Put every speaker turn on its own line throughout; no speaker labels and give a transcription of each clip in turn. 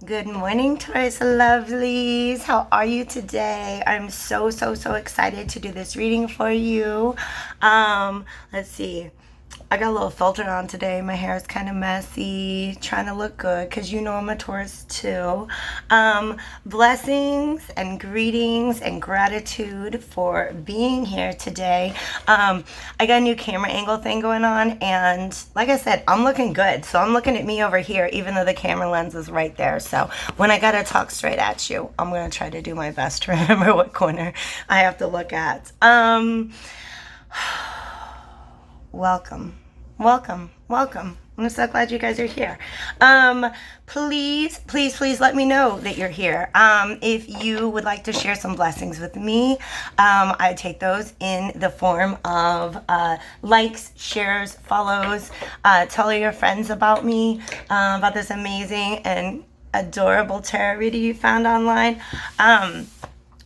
Good morning, Taurus lovelies. How are you today? I'm so excited to do this reading for you. Let's see. I got a little filter on today. My hair is kind of messy, trying to look good because you know I'm a Taurus too. Blessings and greetings and gratitude for being here today. I got a new camera angle thing going on, and like I said, I'm looking good. So I'm looking at me over here, even though the camera lens is right there. So when I gotta talk straight at you, I'm gonna try to do my best to remember what corner I have to look at. Welcome. I'm so glad you guys are here. Please let me know that you're here. If you would like to share some blessings with me, I take those in the form of likes, shares, follows. Tell your friends about me, about this amazing and adorable tarot reader you found online.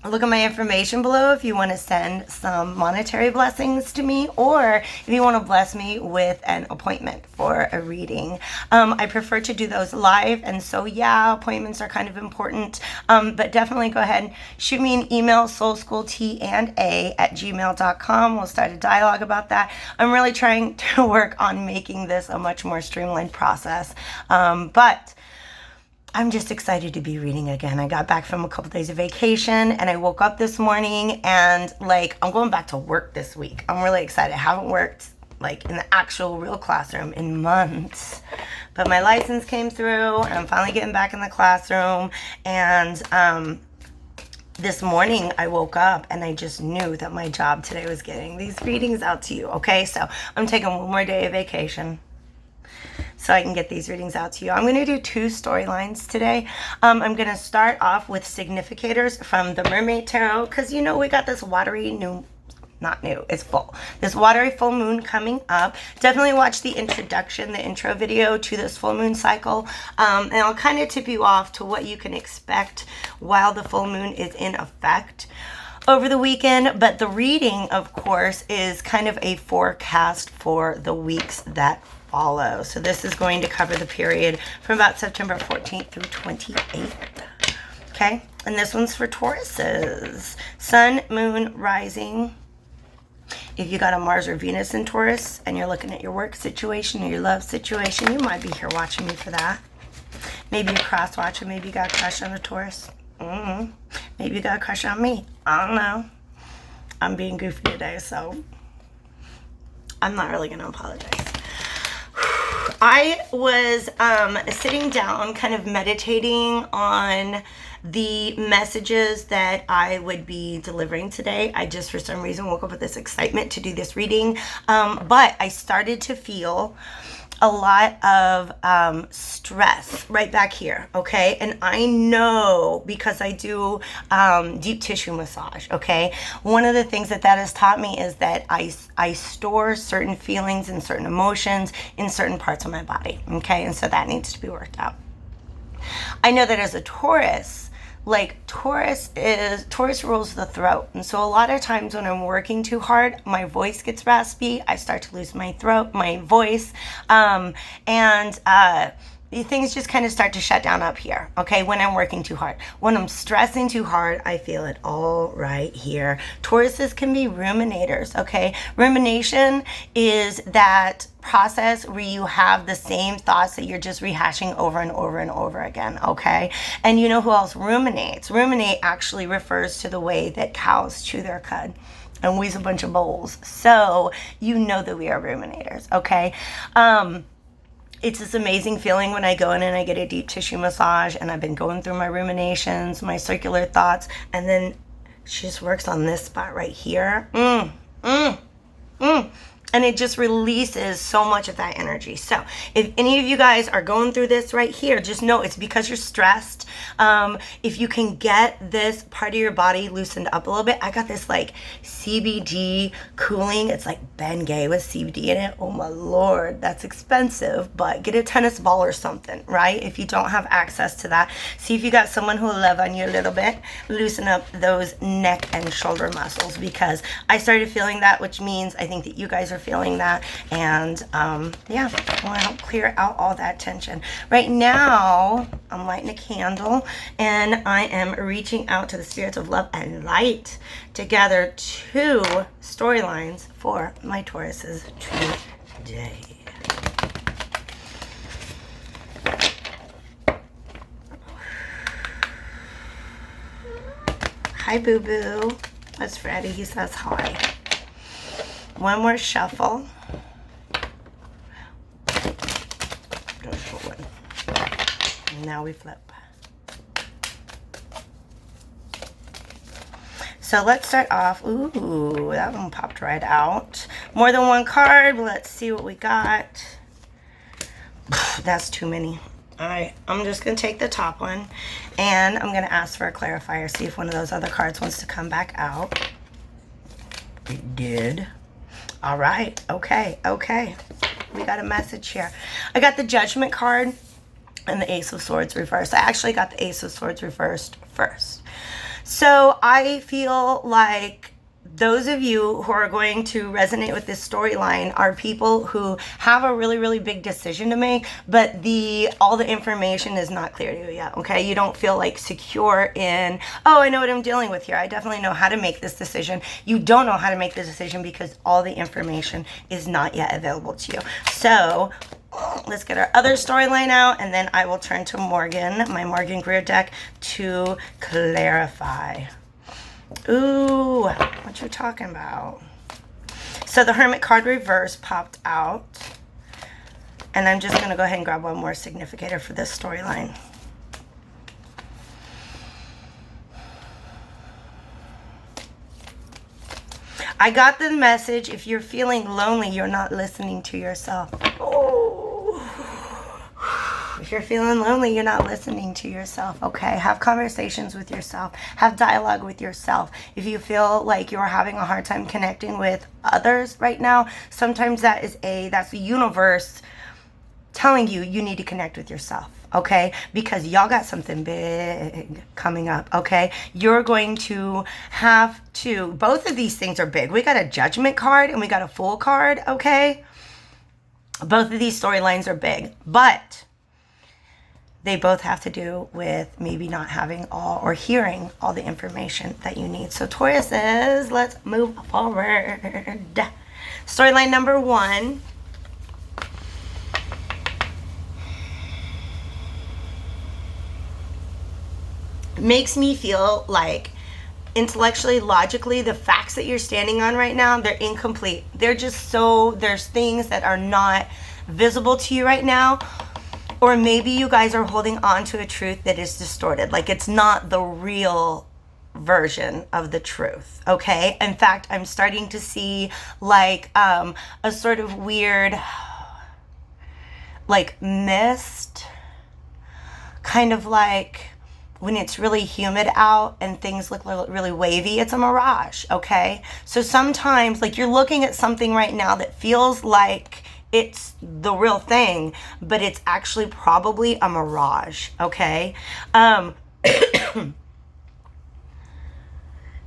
Look at my information below if you want to send some monetary blessings to me, or if you want to bless me with an appointment for a reading. I prefer to do those live, and so yeah, appointments are kind of important, but definitely go ahead and shoot me an email, soulschooltanda@gmail.com. We'll start a dialogue about that. I'm really trying to work on making this a much more streamlined process, but I'm just excited to be reading again. I got back from a couple days of vacation, and I woke up this morning and I'm going back to work this week. I'm really excited. I haven't worked in the actual real classroom in months, but my license came through and I'm finally getting back in the classroom. And this morning I woke up and I just knew that my job today was getting these readings out to you. Okay, so I'm taking one more day of vacation so I can get these readings out to you. I'm going to do two storylines today. I'm going to start off with significators from the Mermaid Tarot, because you know we got this watery it's full. This watery full moon coming up. Definitely watch the intro video to this full moon cycle. And I'll kind of tip you off to what you can expect while the full moon is in effect over the weekend. But the reading, of course, is kind of a forecast for the weeks that follow. So this is going to cover the period from about September 14th through 28th. Okay, and this one's for Tauruses. Sun, moon, rising. If you got a Mars or Venus in Taurus and you're looking at your work situation or your love situation, you might be here watching me for that. Maybe you're cross watching. Maybe you got a crush on a Taurus. Maybe you got a crush on me. I don't know. I'm being goofy today, so I'm not really going to apologize. I was sitting down kind of meditating on the messages that I would be delivering today. I just for some reason woke up with this excitement to do this reading, but I started to feel a lot of stress right back here, okay? And I know because I do deep tissue massage, okay? One of the things that has taught me is that I store certain feelings and certain emotions in certain parts of my body, okay? And so that needs to be worked out. I know that as a Taurus, Taurus rules the throat. And so a lot of times when I'm working too hard, my voice gets raspy. I start to lose my voice. Things just kind of start to shut down up here, okay, when I'm working too hard. When I'm stressing too hard, I feel it all right here. Tauruses can be ruminators, okay? Rumination is that process where you have the same thoughts that you're just rehashing over and over and over again, okay? And you know who else ruminates? Ruminate actually refers to the way that cows chew their cud and we's a bunch of bowls. So you know that we are ruminators, okay? It's this amazing feeling when I go in and I get a deep tissue massage and I've been going through my ruminations, my circular thoughts, and then she just works on this spot right here. And it just releases so much of that energy. So if any of you guys are going through this right here, just know it's because you're stressed. If you can get this part of your body loosened up a little bit, I got this CBD cooling. It's like Bengay with CBD in it. Oh my Lord, that's expensive, but get a tennis ball or something, right? If you don't have access to that, see if you got someone who will love on you a little bit, loosen up those neck and shoulder muscles, because I started feeling that, which means I think that you guys are feeling that. And yeah, I want to help clear out all that tension. Right now, I'm lighting a candle and I am reaching out to the spirits of love and light to gather 2 storylines for my Tauruses today. Hi, boo-boo. That's Freddie. He says hi. One more shuffle. Just one. And now we flip. So let's start off. Ooh, that one popped right out. More than one card. Let's see what we got. That's too many. All right, I'm just going to take the top one, and I'm going to ask for a clarifier, see if one of those other cards wants to come back out. It did. All right, okay. We got a message here. I got the Judgment card and the Ace of Swords reversed. I actually got the Ace of Swords reversed first. So I feel like those of you who are going to resonate with this storyline are people who have a really, really big decision to make, but all the information is not clear to you yet, okay? You don't feel like secure in, oh, I know what I'm dealing with here. I definitely know how to make this decision. You don't know how to make the decision because all the information is not yet available to you. So let's get our other storyline out, and then I will turn to Morgan, my Morgan Greer deck, to clarify. Ooh, what you talking about? So the Hermit card reverse popped out. And I'm just going to go ahead and grab one more significator for this storyline. I got the message, if you're feeling lonely, you're not listening to yourself. Oh. If you're feeling lonely, you're not listening to yourself, okay? Have conversations with yourself. Have dialogue with yourself. If you feel like you're having a hard time connecting with others right now, sometimes that's the universe telling you need to connect with yourself, okay? Because y'all got something big coming up, okay? You're going to have to, both of these things are big. We got a Judgment card and we got a Fool card, okay? Both of these storylines are big, but they both have to do with maybe not having all or hearing all the information that you need. So Tauruses, let's move forward. Storyline number 1. Makes me feel like intellectually, logically, the facts that you're standing on right now, they're incomplete. They're just there's things that are not visible to you right now. Or maybe you guys are holding on to a truth that is distorted. Like it's not the real version of the truth, okay? In fact, I'm starting to see like a sort of weird, like mist, kind of like when it's really humid out and things look really wavy, it's a mirage, okay? So sometimes like you're looking at something right now that feels like it's the real thing, but it's actually probably a mirage, okay?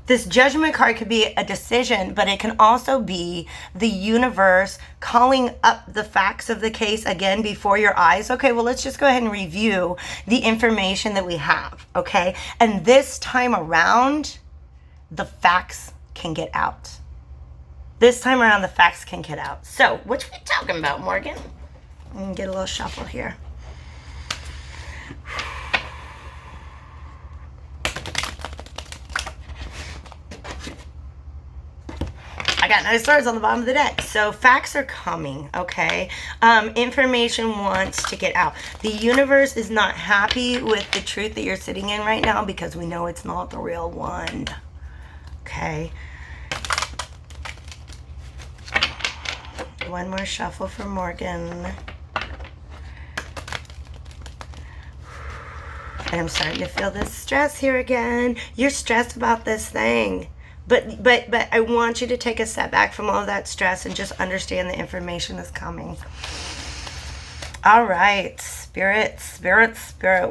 This Judgment card could be a decision, but it can also be the universe calling up the facts of the case again before your eyes. Okay, well, let's just go ahead and review the information that we have, okay? And this time around, the facts can get out. This time around, the facts can get out. So, what we talking about, Morgan? I'm going to get a little shuffle here. I got nice stars on the bottom of the deck. So, facts are coming, okay? Information wants to get out. The universe is not happy with the truth that you're sitting in right now because we know it's not the real one, okay? One more shuffle for Morgan. And I'm starting to feel this stress here again. You're stressed about this thing. But I want you to take a step back from all of that stress and just understand the information is coming. All right, Spirit.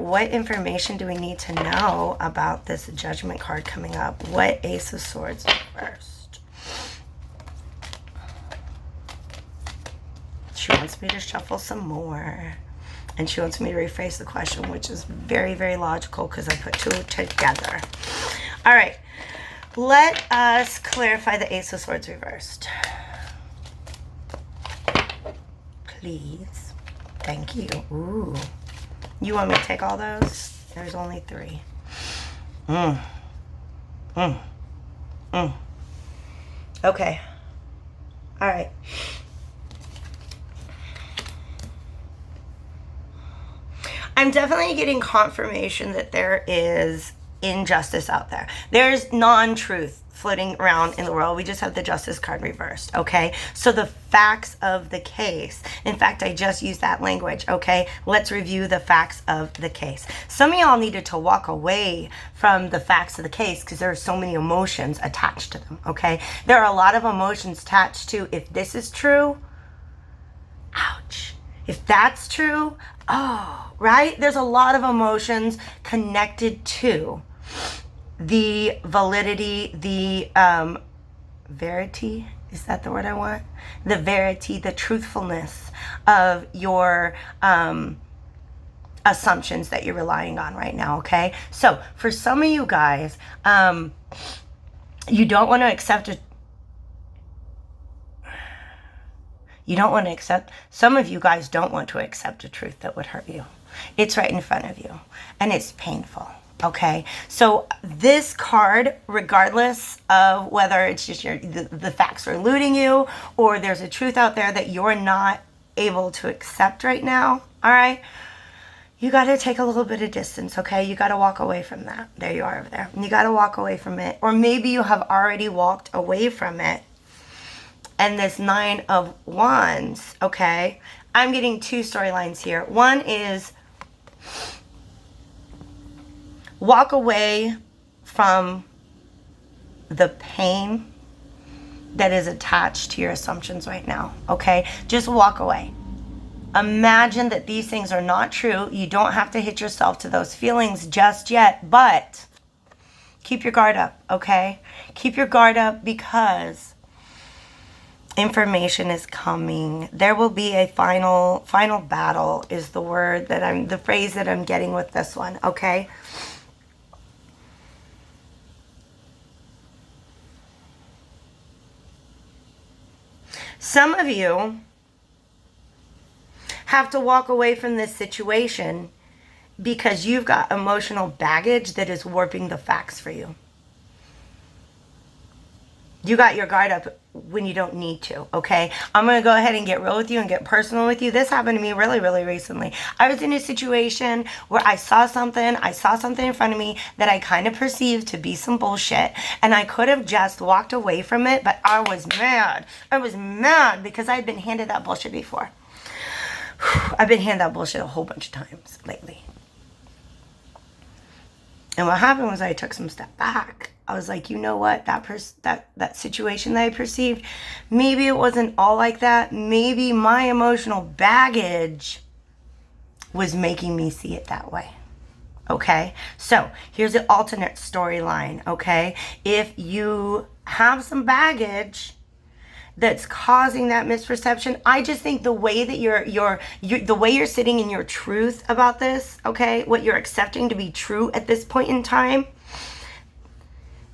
What information do we need to know about this Judgment card coming up? What Ace of Swords first? She wants me to shuffle some more. And she wants me to rephrase the question, which is very, very logical because I put two together. All right. Let us clarify the Ace of Swords reversed. Please. Thank you. Ooh. You want me to take all those? There's only 3. Okay. All right. I'm definitely getting confirmation that there is injustice out there. There's non-truth floating around in the world. We just have the Justice card reversed, okay? So the facts of the case. In fact, I just used that language, okay? Let's review the facts of the case. Some of y'all needed to walk away from the facts of the case because there are so many emotions attached to them, okay? There are a lot of emotions attached to, if this is true, ouch. If that's true, oh, right? There's a lot of emotions connected to the validity, the verity, is that the word I want? The verity, the truthfulness of your assumptions that you're relying on right now, okay? So for some of you guys, you don't want to accept it. You don't want to accept, some of you guys don't want to accept a truth that would hurt you. It's right in front of you and it's painful. Okay, so this card, regardless of whether it's just the facts are eluding you or there's a truth out there that you're not able to accept right now, all right, you got to take a little bit of distance, okay? You got to walk away from that. There you are over there. You got to walk away from it. Or maybe you have already walked away from it. And this 9 of Wands, okay, I'm getting 2 storylines here. One is walk away from the pain that is attached to your assumptions right now, okay? Just walk away. Imagine that these things are not true. You don't have to hit yourself to those feelings just yet, but keep your guard up, okay? Keep your guard up because information is coming. There will be a final battle is the word that the phrase that I'm getting with this one, okay? Some of you have to walk away from this situation because you've got emotional baggage that is warping the facts for you. You got your guard up when you don't need to, okay? I'm going to go ahead and get real with you and get personal with you. This happened to me really, really recently. I was in a situation where I saw something in front of me that I kind of perceived to be some bullshit, and I could have just walked away from it, but I was mad. I was mad because I had been handed that bullshit before. I've been handed that bullshit a whole bunch of times lately. And what happened was I took some step back. I was like, you know what, that situation that I perceived, maybe it wasn't all like that. Maybe my emotional baggage was making me see it that way. Okay, so here's the alternate storyline, okay? If you have some baggage that's causing that misperception, I just think the way that the way you're sitting in your truth about this, okay, what you're accepting to be true at this point in time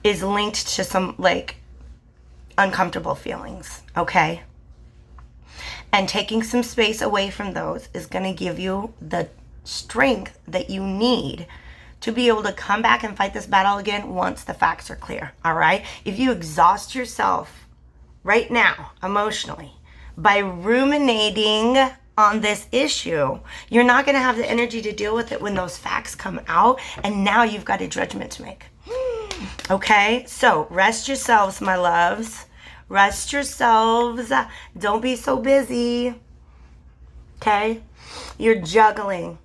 is linked to some like uncomfortable feelings, okay? And taking some space away from those is going to give you the strength that you need to be able to come back and fight this battle again once the facts are clear, all right? If you exhaust yourself right now emotionally by ruminating on this issue, you're not going to have the energy to deal with it when those facts come out, and now you've got a judgment to make. Okay, so rest yourselves, my loves. Rest yourselves. Don't be so busy. Okay, you're juggling.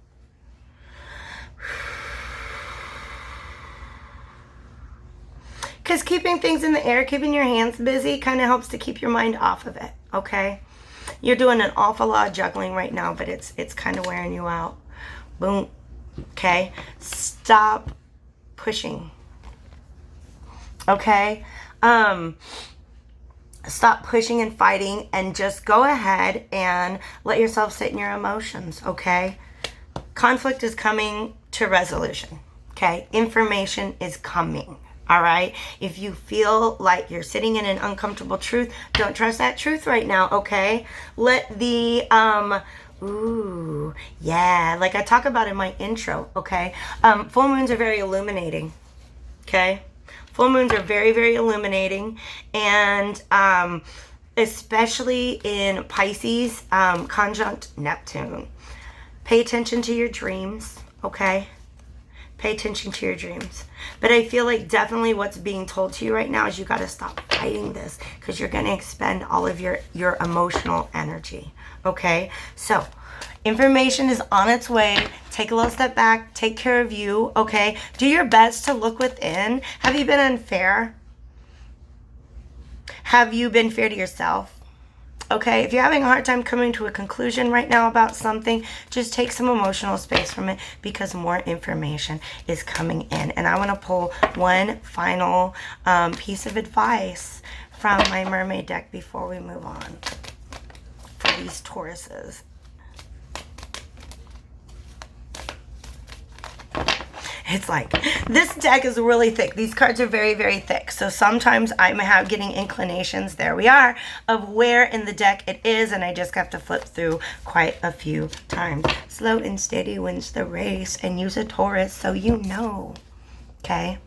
Because keeping things in the air, keeping your hands busy kind of helps to keep your mind off of it, okay? You're doing an awful lot of juggling right now, but it's kind of wearing you out. Boom, okay? Stop pushing, okay? Stop pushing and fighting and just go ahead and let yourself sit in your emotions, okay? Conflict is coming to resolution, okay? Information is coming, all right? If you feel like you're sitting in an uncomfortable truth, don't trust that truth right now, okay? Let the, ooh, yeah, like I talk about in my intro, okay? Full moons are very illuminating, okay? Full moons are very, very illuminating, and especially in Pisces, conjunct Neptune. Pay attention to your dreams, okay? Pay attention to your dreams. But I feel like definitely what's being told to you right now is you got to stop fighting this, because you're going to expend all of your emotional energy, okay? So information is on its way. Take a little step back. Take care of you, okay? Do your best to look within. Have you been unfair? Have you been fair to yourself? Okay, if you're having a hard time coming to a conclusion right now about something, just take some emotional space from it, because more information is coming in. And I want to pull one final piece of advice from my mermaid deck before we move on for these Tauruses. It's like, this deck is really thick. These cards are very, very thick. So sometimes I'm getting inclinations, there we are, of where in the deck it is. And I just have to flip through quite a few times. Slow and steady wins the race, and use a Taurus so you know. Okay?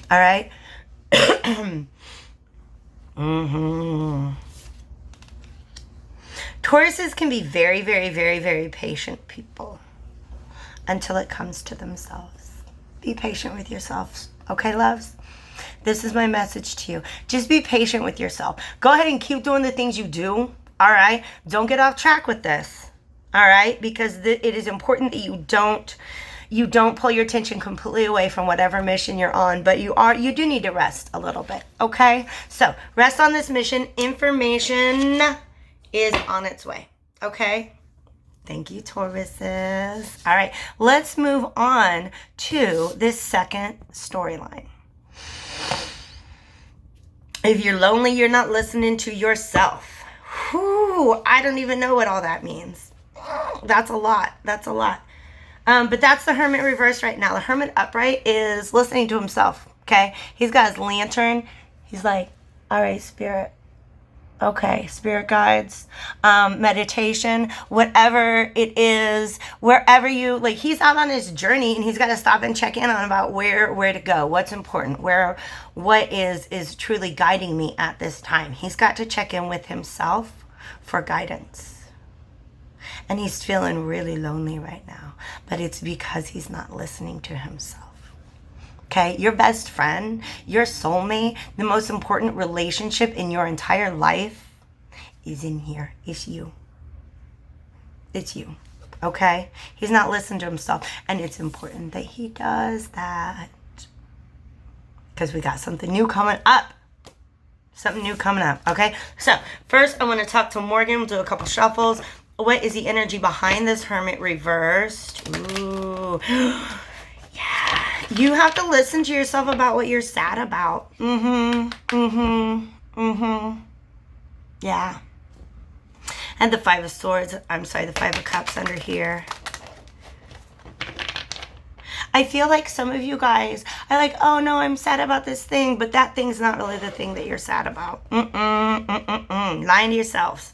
All right? Tauruses can be very, very, very, very patient people until it comes to themselves. Be patient with yourselves. Okay, loves? This is my message to you. Just be patient with yourself. Go ahead and keep doing the things you do. All right? Don't get off track with this. All right? Because it is important that you don't pull your attention completely away from whatever mission you're on, but you do need to rest a little bit. Okay? So, rest on this mission. Information is on its way. Okay? Thank you, Tauruses. All right, let's move on to this second storyline. If you're lonely, you're not listening to yourself. Whew, I don't even know what all that means. That's a lot. That's a lot. But that's the Hermit reverse right now. The Hermit upright is listening to himself, okay? He's got his lantern. He's like, all right, Spirit. Okay, spirit guides, meditation, whatever it is, wherever you, like, he's out on his journey, and he's got to stop and check in on about where to go, what's important, what is truly guiding me at this time. He's got to check in with himself for guidance. And he's feeling really lonely right now, but it's because he's not listening to himself. Okay, your best friend, your soulmate, the most important relationship in your entire life is in here. It's you. It's you. Okay? He's not listening to himself. And it's important that he does that. Because we got something new coming up. Something new coming up. Okay? So, first I want to talk to Morgan. We'll do a couple shuffles. What is the energy behind this Hermit reversed? Ooh. Yeah. You have to listen to yourself about what you're sad about. Yeah. And the Five of Swords. I'm sorry, the Five of Cups under here. I feel like some of you guys are like, oh no, I'm sad about this thing, but that thing's not really the thing that you're sad about. Lying to yourselves.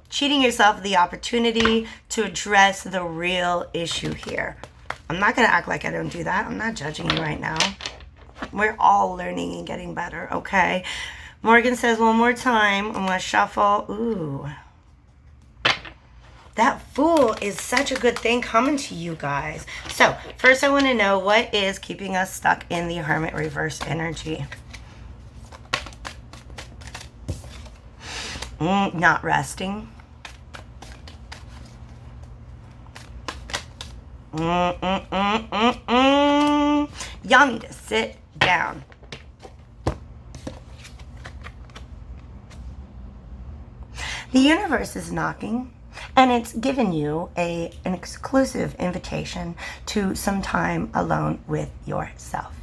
Cheating yourself the opportunity to address the real issue here. I'm not going to act like I don't do that. I'm not judging you right now. We're all learning and getting better, okay? Morgan says one more time. I'm going to shuffle. Ooh. That Fool is such a good thing coming to you guys. So, first I want to know what is keeping us stuck in the Hermit reverse energy. Not resting. Y'all need to sit down. The universe is knocking, and it's given you an exclusive invitation to some time alone with yourself.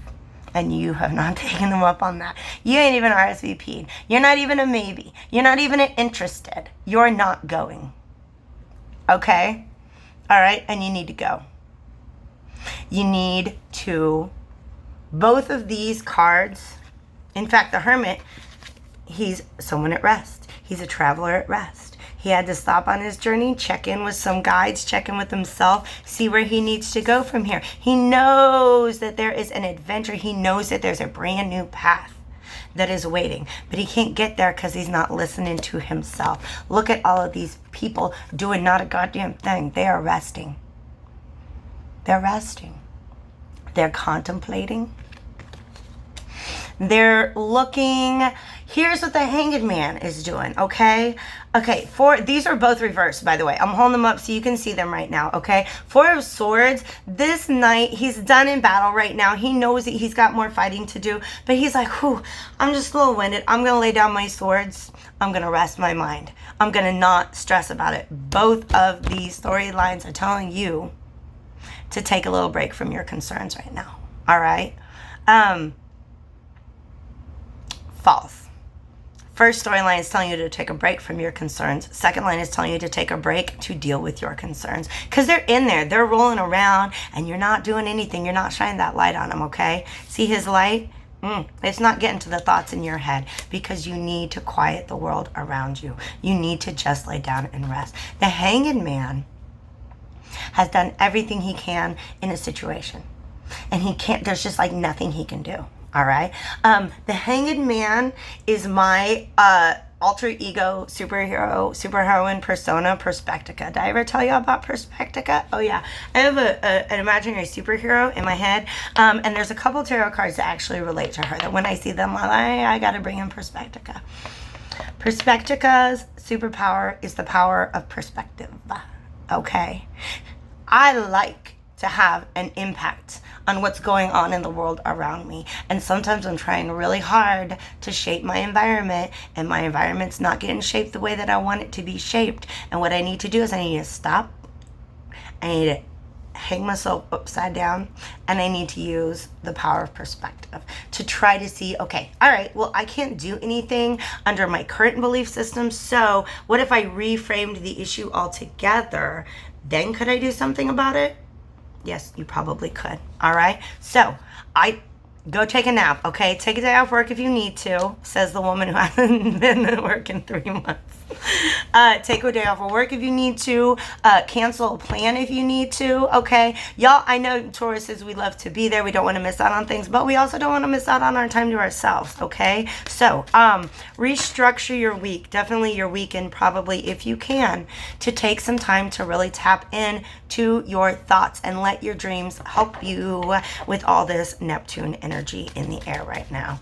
And you have not taken them up on that. You ain't even RSVP'd. You're not even a maybe. You're not even interested. You're not going. Okay? All right? And you need to go. You need to, both of these cards, in fact, the Hermit, he's someone at rest. He's a traveler at rest. He had to stop on his journey, check in with some guides, check in with himself, see where he needs to go from here. He knows that there is an adventure. He knows that there's a brand new path that is waiting, but he can't get there because he's not listening to himself. Look at all of these people doing not a goddamn thing. They are resting. They're resting. They're contemplating. They're looking. Here's what the Hanged Man is doing, okay? Okay, these are both reversed, by the way. I'm holding them up so you can see them right now, okay? Four of Swords, this knight, he's done in battle right now. He knows that he's got more fighting to do, but he's like, whew, I'm just a little winded. I'm going to lay down my swords. I'm going to rest my mind. I'm going to not stress about it. Both of these storylines are telling you to take a little break from your concerns right now, all right? False. First storyline is telling you to take a break from your concerns. Second line is telling you to take a break to deal with your concerns. Because they're in there. They're rolling around and you're not doing anything. You're not shining that light on them, okay? See his light? It's not getting to the thoughts in your head because you need to quiet the world around you. You need to just lay down and rest. The Hanged Man has done everything he can in a situation. And he can't, there's just like nothing he can do. All right. The Hanged Man is my alter ego superheroine persona, Perspectica. Did I ever tell you about Perspectica? Oh yeah, I have an imaginary superhero in my head, and there's a couple tarot cards that actually relate to her. That when I see them, I got to bring in Perspectica. Perspectica's superpower is the power of perspective. Okay, I like to have an impact on what's going on in the world around me. And sometimes I'm trying really hard to shape my environment, and my environment's not getting shaped the way that I want it to be shaped. And what I need to do is I need to stop. I need to hang myself upside down, and I need to use the power of perspective to try to see, okay, all right, well, I can't do anything under my current belief system, so what if I reframed the issue altogether? Then could I do something about it? Yes, you probably could. All right. So go take a nap. Okay. Take a day off work if you need to, says the woman who hasn't been at work in 3 months. Take a day off of work if you need to. Cancel a plan if you need to. Okay. Y'all, I know Tauruses, we love to be there. We don't want to miss out on things, but we also don't want to miss out on our time to ourselves. Okay. So, restructure your week. Definitely your weekend, probably, if you can, to take some time to really tap in to your thoughts and let your dreams help you with all this Neptune energy in the air right now.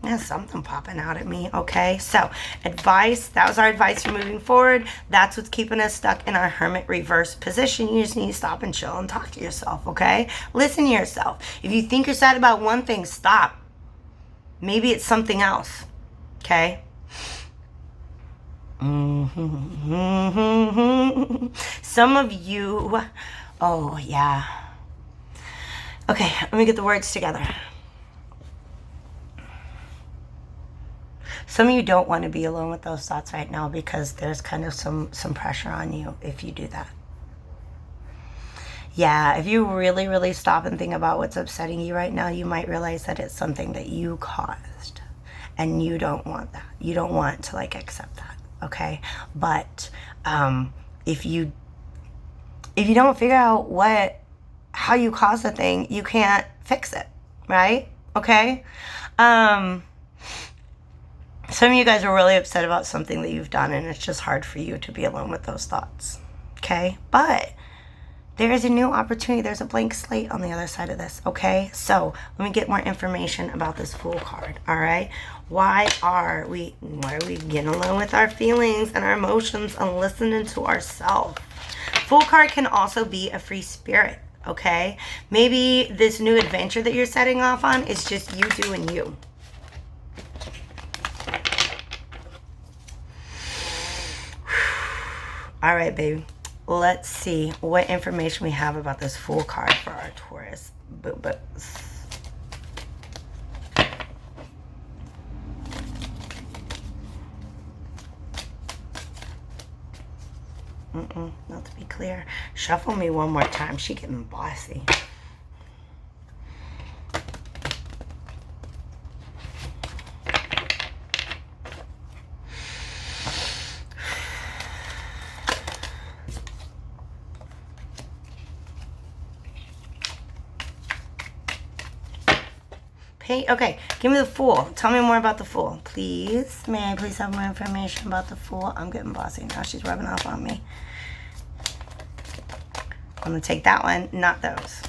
There's something popping out at me. Okay, so advice, that was our advice for moving forward. That's what's keeping us stuck in our Hermit reverse position. You just need to stop and chill and talk to yourself. Okay, listen to yourself. If you think you're sad about one thing, stop. Maybe it's something else. Okay. Some of you, oh yeah. Okay, let me get the words together. Some of you don't want to be alone with those thoughts right now because there's kind of some pressure on you if you do that. Yeah, if you really, really stop and think about what's upsetting you right now, you might realize that it's something that you caused. And you don't want that. You don't want to accept that, okay? But if you don't figure out how you caused the thing, you can't fix it, right? Okay? Some of you guys are really upset about something that you've done, and it's just hard for you to be alone with those thoughts, okay? But there is a new opportunity. There's a blank slate on the other side of this, okay? So let me get more information about this Fool card, all right? Why are we getting alone with our feelings and our emotions and listening to ourselves? Fool card can also be a free spirit, okay? Maybe this new adventure that you're setting off on is just you doing you. All right, baby. Let's see what information we have about this Fool card for our Taurus. Not to be clear. Shuffle me one more time. She getting bossy. Okay, give me the Fool. Tell me more about the Fool, please. May I please have more information about the Fool? I'm getting bossy now. She's rubbing off on me. I'm going to take that one, not those.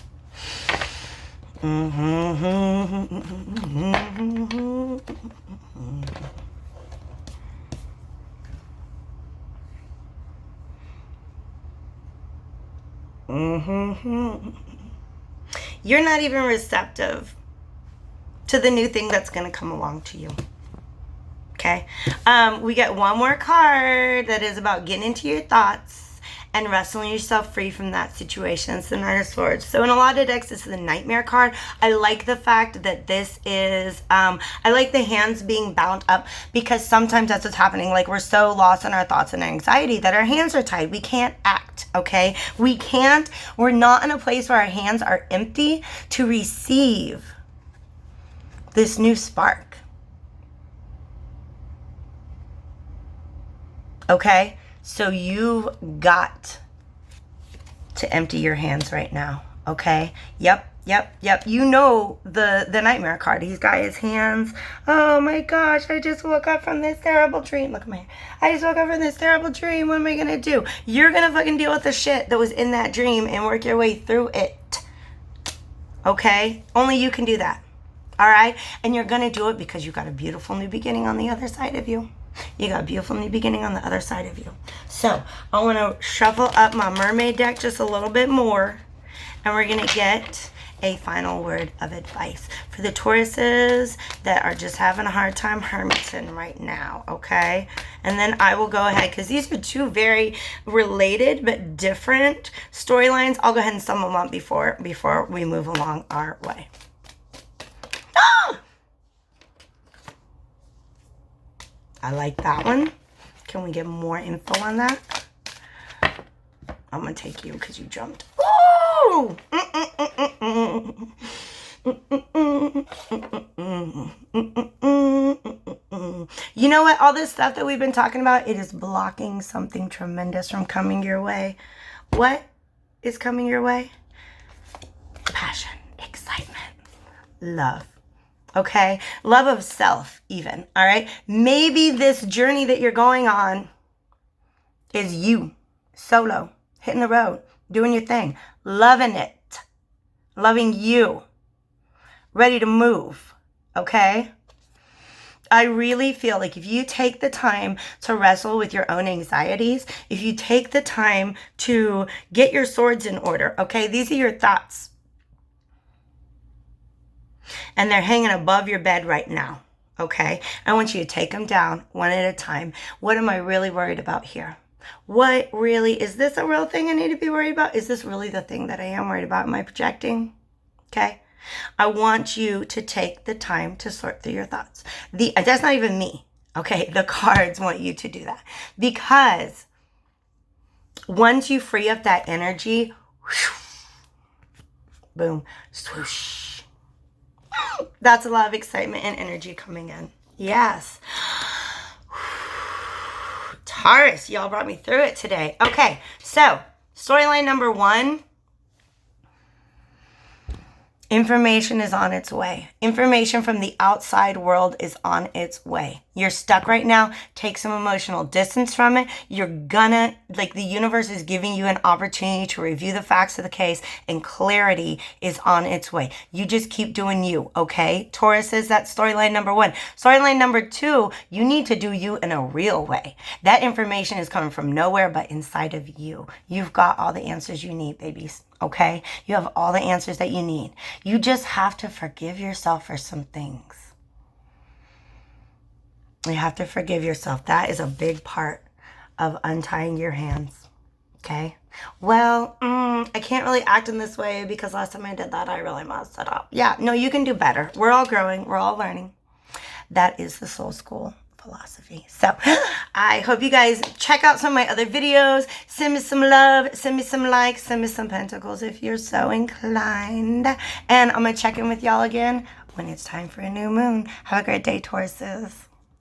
You're not even receptive to the new thing that's going to come along to you. Okay? We get one more card that is about getting into your thoughts and wrestling yourself free from that situation. It's the Nine of Swords. So in a lot of decks, this is the Nightmare card. I like the fact that this is, I like the hands being bound up, because sometimes that's what's happening. Like, we're so lost in our thoughts and anxiety that our hands are tied. We can't act, okay? We're not in a place where our hands are empty to receive this new spark. Okay? So you've got to empty your hands right now. Okay? Yep. You know the Nightmare card. He's got his hands. Oh my gosh, I just woke up from this terrible dream. Look at my hair. I just woke up from this terrible dream. What am I going to do? You're going to fucking deal with the shit that was in that dream and work your way through it. Okay? Only you can do that. All right? And you're going to do it because you got a beautiful new beginning on the other side of you. You got a beautiful new beginning on the other side of you. So I want to shuffle up my mermaid deck just a little bit more. And we're going to get a final word of advice for the Tauruses that are just having a hard time hermiting right now. Okay? And then I will go ahead, because these are two very related but different storylines. I'll go ahead and sum them up before we move along our way. I like that one. Can we get more info on that? I'm going to take you because you jumped. Ooh! You know what? All this stuff that we've been talking about, it is blocking something tremendous from coming your way. What is coming your way? Passion, excitement, love. Okay? Love of self, even. All right? Maybe this journey that you're going on is you, solo, hitting the road, doing your thing, loving it, loving you, ready to move. Okay? I really feel like if you take the time to wrestle with your own anxieties, if you take the time to get your swords in order, okay? These are your thoughts. And they're hanging above your bed right now, okay? I want you to take them down one at a time. What am I really worried about here? What really, is this a real thing I need to be worried about? Is this really the thing that I am worried about? Am I projecting? Okay? I want you to take the time to sort through your thoughts. That's not even me, okay? The cards want you to do that. Because once you free up that energy, whoosh, boom, swoosh. That's a lot of excitement and energy coming in. Yes. Taurus, y'all brought me through it today. Okay, so storyline number 1. Information is on its way. Information from the outside world is on its way. You're stuck right now. Take some emotional distance from it. You're gonna, like, the universe is giving you an opportunity to review the facts of the case, and clarity is on its way. You just keep doing you, okay? Tauruses, that's storyline number 1. Storyline number 2, you need to do you in a real way. That information is coming from nowhere but inside of you. You've got all the answers you need, babies. Okay? You have all the answers that you need. You just have to forgive yourself for some things. You have to forgive yourself. That is a big part of untying your hands. Okay? Well, I can't really act in this way because last time I did that, I really messed it up. Yeah, no, you can do better. We're all growing. We're all learning. That is the soul school philosophy. So I hope you guys check out some of my other videos. Send me some love, send me some likes, send me some pentacles if you're so inclined. And I'm going to check in with y'all again when it's time for a new moon. Have a great day, Tauruses.